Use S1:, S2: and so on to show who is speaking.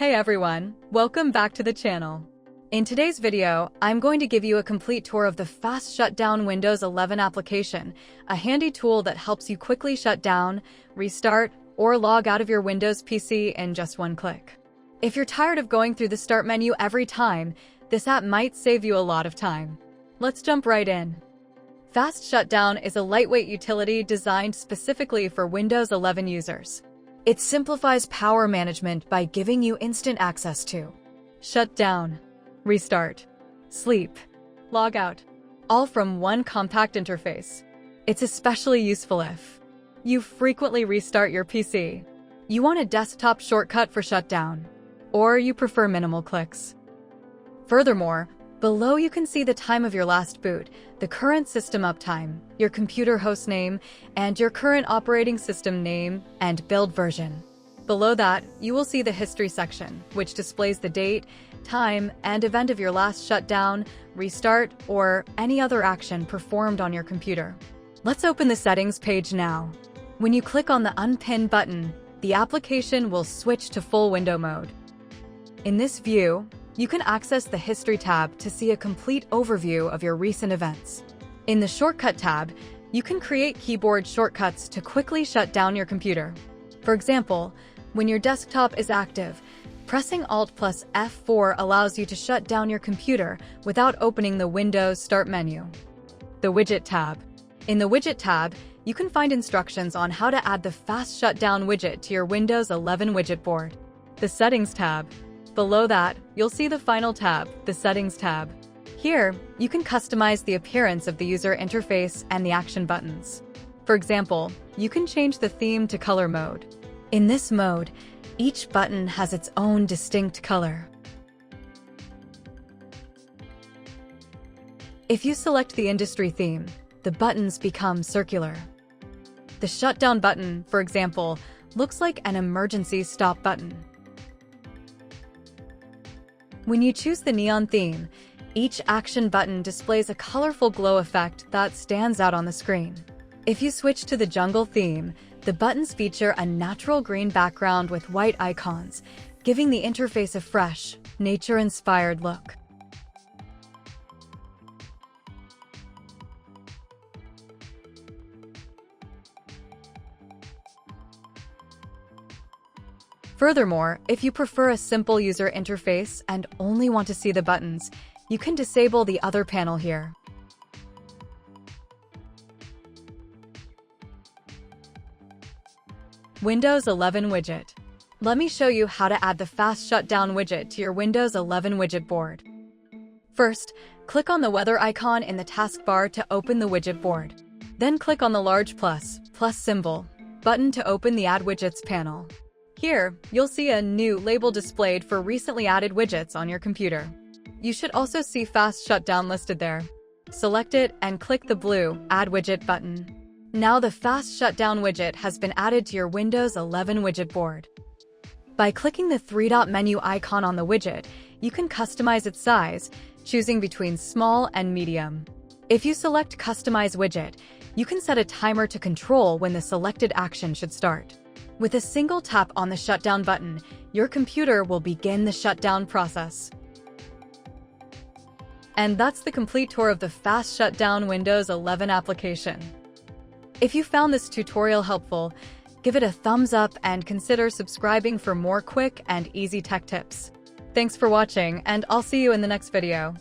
S1: Hey everyone, welcome back to the channel. In today's video, I'm going to give you a complete tour of the Fast Shutdown Windows 11 application, a handy tool that helps you quickly shut down, restart, or log out of your Windows PC in just one click. If you're tired of going through the Start menu every time, this app might save you a lot of time. Let's jump right in. Fast Shutdown is a lightweight utility designed specifically for Windows 11 users. It simplifies power management by giving you instant access to shut down, restart, sleep, log out, all from one compact interface. It's especially useful if you frequently restart your PC, you want a desktop shortcut for shutdown, or you prefer minimal clicks. Furthermore, below you can see the time of your last boot, the current system uptime, your computer host name, and your current operating system name and build version. Below that, you will see the history section, which displays the date, time, and event of your last shutdown, restart, or any other action performed on your computer. Let's open the settings page now. When you click on the Unpin button, the application will switch to full window mode. In this view, you can access the History tab to see a complete overview of your recent events. In the Shortcut tab, you can create keyboard shortcuts to quickly shut down your computer. For example, when your desktop is active, pressing Alt plus F4 allows you to shut down your computer without opening the Windows Start menu. The Widget tab. In the Widget tab, you can find instructions on how to add the Fast Shutdown widget to your Windows 11 widget board. The Settings tab. Below that, you'll see the final tab, the Settings tab. Here, you can customize the appearance of the user interface and the action buttons. For example, you can change the theme to color mode. In this mode, each button has its own distinct color. If you select the industry theme, the buttons become circular. The shutdown button, for example, looks like an emergency stop button. When you choose the neon theme, each action button displays a colorful glow effect that stands out on the screen. If you switch to the jungle theme, the buttons feature a natural green background with white icons, giving the interface a fresh, nature-inspired look. Furthermore, if you prefer a simple user interface and only want to see the buttons, you can disable the other panel here. Windows 11 widget. Let me show you how to add the Fast Shutdown widget to your Windows 11 widget board. First, click on the weather icon in the taskbar to open the widget board. Then click on the large plus symbol button to open the Add Widgets panel. Here, you'll see a new label displayed for recently added widgets on your computer. You should also see Fast Shutdown listed there. Select it and click the blue Add Widget button. Now the Fast Shutdown widget has been added to your Windows 11 widget board. By clicking the three-dot menu icon on the widget, you can customize its size, choosing between small and medium. If you select Customize Widget, you can set a timer to control when the selected action should start. With a single tap on the shutdown button, your computer will begin the shutdown process. And that's the complete tour of the Fast Shutdown Windows 11 application. If you found this tutorial helpful, give it a thumbs up and consider subscribing for more quick and easy tech tips. Thanks for watching, and I'll see you in the next video.